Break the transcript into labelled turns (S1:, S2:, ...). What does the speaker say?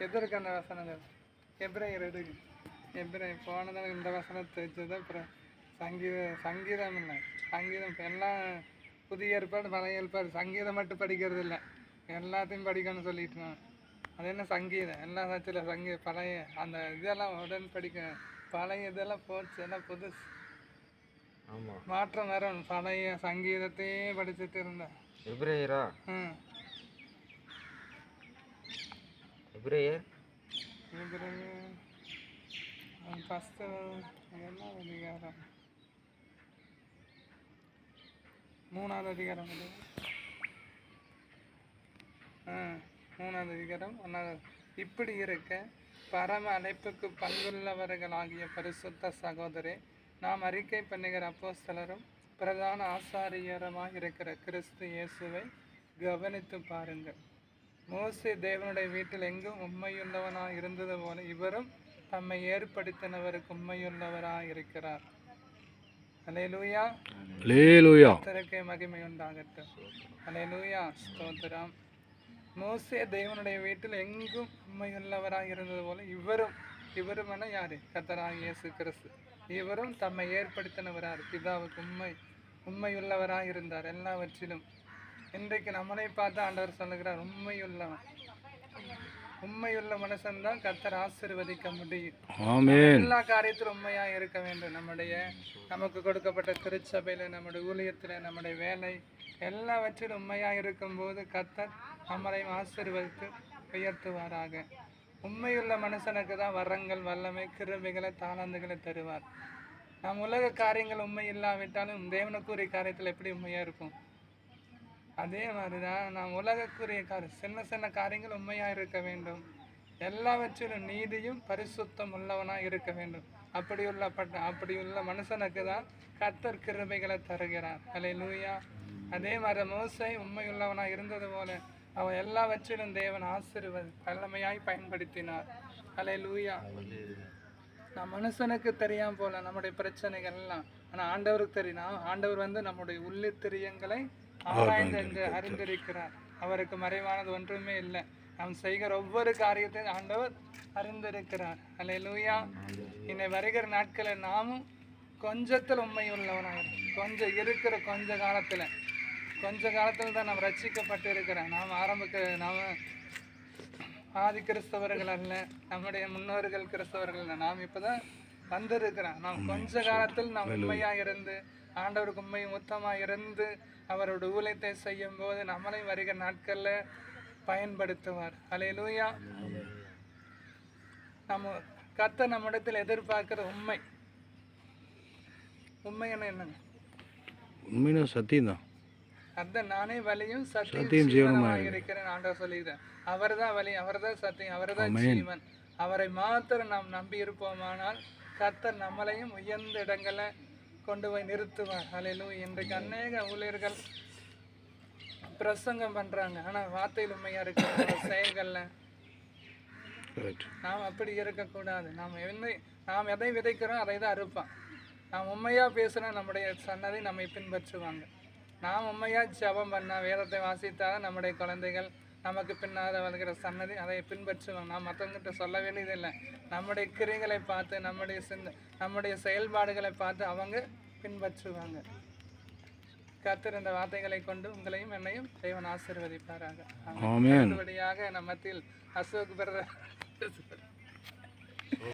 S1: எதற்கு அந்த வசனங்கள் எப்ரேயர் எடுக்கு எப்ரேயர் போனதால் இந்த வசனத்தை வச்சது. அப்புறம் சங்கீதம் இல்லை, சங்கீதம் எல்லாம் புதிய ஏற்பாடு பழைய ஏற்பாடு, சங்கீதம் மட்டும் படிக்கிறது இல்லை, எல்லாத்தையும் படிக்கணும்னு சொல்லிட்டு. அது என்ன சங்கீதம் எல்லாம் சச்சில் பழைய அந்த இதெல்லாம் உடன் படிக்க, பழைய இதெல்லாம் போச்சு, எல்லாம் புதுசு. மாற்றம் வரும். பழைய சங்கீதத்தையே படிச்சுட்டு இருந்தேன்.
S2: எப்ரேயரா? எப்ரேயர்
S1: ஃபஸ்ட்டு என்ன அதிகாரம்? 3வது அதிகாரம். 3வது அதிகாரம் 1வது. இப்படி இருக்க பரம அழைப்புக்கு பங்குள்ளவர்களாகிய பரிசுத்த சகோதரே, நாம் அறிக்கை பண்ணுகிற அப்போஸ்தலரும் பிரதான ஆசாரியரமாக இருக்கிற கிறிஸ்து இயேசுவை கவனித்து பாருங்கள். மோசே தேவனுடைய வீட்டில் எங்கும் உண்மையுள்ளவனாக இருந்தது போல இவரும் தம்மை ஏற்படுத்தினவருக்கு உண்மையுள்ளவராக இருக்கிறார். அல்லேலூயா, அல்லேலூயா, கர்த்தருக்கு மகிமை உண்டாகட்டும். அல்லேலூயா, ஸ்தோத்திரம். மோசே தேவனுடைய வீட்டில் எங்கும் உண்மையுள்ளவராக இருந்தது போல இவரும் என யாரு? கர்த்தராகிய இயேசு கிறிஸ்து. இவரும் தம்மை ஏற்படுத்தினவரார், பிதாவுக்கு உண்மையுள்ளவராக இருந்தார் எல்லாவற்றிலும். இன்றைக்கு நம்மளை பார்த்து ஆண்டவர் சொல்லுகிறார், உண்மையுள்ள மனுஷன்தான் கர்த்தர் ஆசீர்வதிக்க முடியும். எல்லா காரியத்திலும் உண்மையா இருக்க வேண்டும். நமக்கு கொடுக்கப்பட்ட திருச்சபையில, நம்முடைய ஊழியத்துல, நம்முடைய வேலை எல்லாவற்றிலும் உண்மையா இருக்கும்போது கர்த்தர் நம்மளையும் ஆசீர்வதித்து உயர்த்துவாராக. உண்மையுள்ள மனுஷனுக்கு தான் வரங்கள், வல்லமை, கிருபைகளை, தாளந்துகளை தருவார். நம் உலக காரியங்கள் உண்மை இல்லாவிட்டாலும் தேவனுக்குரிய காரியத்தில் எப்படி உண்மையா இருக்கும்? அதே மாதிரிதான் நாம் உலகக்குரிய சின்ன சின்ன காரியங்கள் உண்மையா இருக்க வேண்டும். எல்லாவற்றிலும் நீதியும் பரிசுத்தம் உள்ளவனாக இருக்க வேண்டும். அப்படியுள்ள மனுஷனுக்கு தான் கர்த்தர் கிருபைகளை தருகிறார். அல்லேலூயா. அதே மாதிரி மோசே உண்மையுள்ளவனாக இருந்தது போல அவன் எல்லாவற்றிலும் தேவன் வல்லமையாய் பயன்படுத்தினார். அல்லேலூயா. நான் மனுஷனுக்கு தெரியாம போல நம்முடைய பிரச்சனைகள் எல்லாம், ஆனா ஆண்டவருக்கு தெரியும். ஆண்டவர் நம்முடைய உள்ளித்திரியங்களை ஆராய்ந்து அறிந்திருக்கிறார். அவருக்கு மறைவானது ஒன்றுமே இல்லை. நாம் செய்கிற ஒவ்வொரு காரியத்தையும் ஆண்டவர் அறிந்திருக்கிறார். அல்லேலூயா. இன்னை வருகிற நாட்களில் நாமும் கொஞ்சத்தில் உண்மை உள்ளவனாக கொஞ்ச காலத்தில் தான் நாம் ரட்சிக்கப்பட்டு இருக்கிறோம். நாம் ஆதி கிறிஸ்தவர்கள் அல்ல, நம்முடைய முன்னோர்கள் கிறிஸ்தவர்கள் அல்ல. நாம் இப்போதான் வந்திருக்கிறோம். நாம் கொஞ்ச காலத்தில் நாம் உண்மையாக இருந்து ஆண்டவருக்கு உண்மை மொத்தமாக இருந்து அவரோட ஊழியத்தை செய்யும் போது நம்மளை வருகிற நாட்களில் பயன்படுத்துவார். அல்லேலூயா. நம்ம கர்த்தர் நம்மிடத்தில் எதிர்பார்க்கிற உண்மை என்னங்க?
S3: உண்மையான சத்தியம் தான்.
S1: அதான் நானே வழியும் சத்தியம் ஜீவனமாக இருக்கிறேன் ஆண்டவர் சொல்லிக்கிறேன். அவர் தான் வழி, அவர் தான் சத்தியம், அவர் தான் ஜீவன். அவரை மாத்திரம் நாம் நம்பி இருப்போமானால் கர்த்தர் நம்மளையும் உயர்ந்த இடங்களை கொண்டு போய் நிறுத்துவார். அல்லேலூயா. இன்றைக்கு அநேக ஊழியர்கள் பிரசங்கம் பண்றாங்க, ஆனா வார்த்தையில் உண்மையா இருக்கிற செயல்கள்ல நாம் அப்படி இருக்கக்கூடாது. நாம் எதை விதைக்கிறோம் அதை தான் அறுப்பான். நாம் உண்மையா பேசுனா நம்முடைய சன்னதி நம்மை பின்பற்றுவாங்க. நாம் உண்மையா ஜெபம் பண்ணா, வேதத்தை வாசித்தாதான் நம்முடைய குழந்தைகள், நமக்கு பின்னாத வருகிற சன்னதி அதை பின்பற்றுவாங்க. நாம் மற்றவங்கிட்ட சொல்ல வேண்டியதில்லை. நம்முடைய கிரிகளை பார்த்து, நம்முடைய செயல்பாடுகளை பார்த்து அவங்க பின்பற்றுவாங்க. கர்த்தர் இந்த வார்த்தைகளை கொண்டு உங்களையும் என்னையும் தேவன் ஆசீர்வதிப்பாராக. ஆமென். நம்ம மத்தியில் அசோக் பிரதர்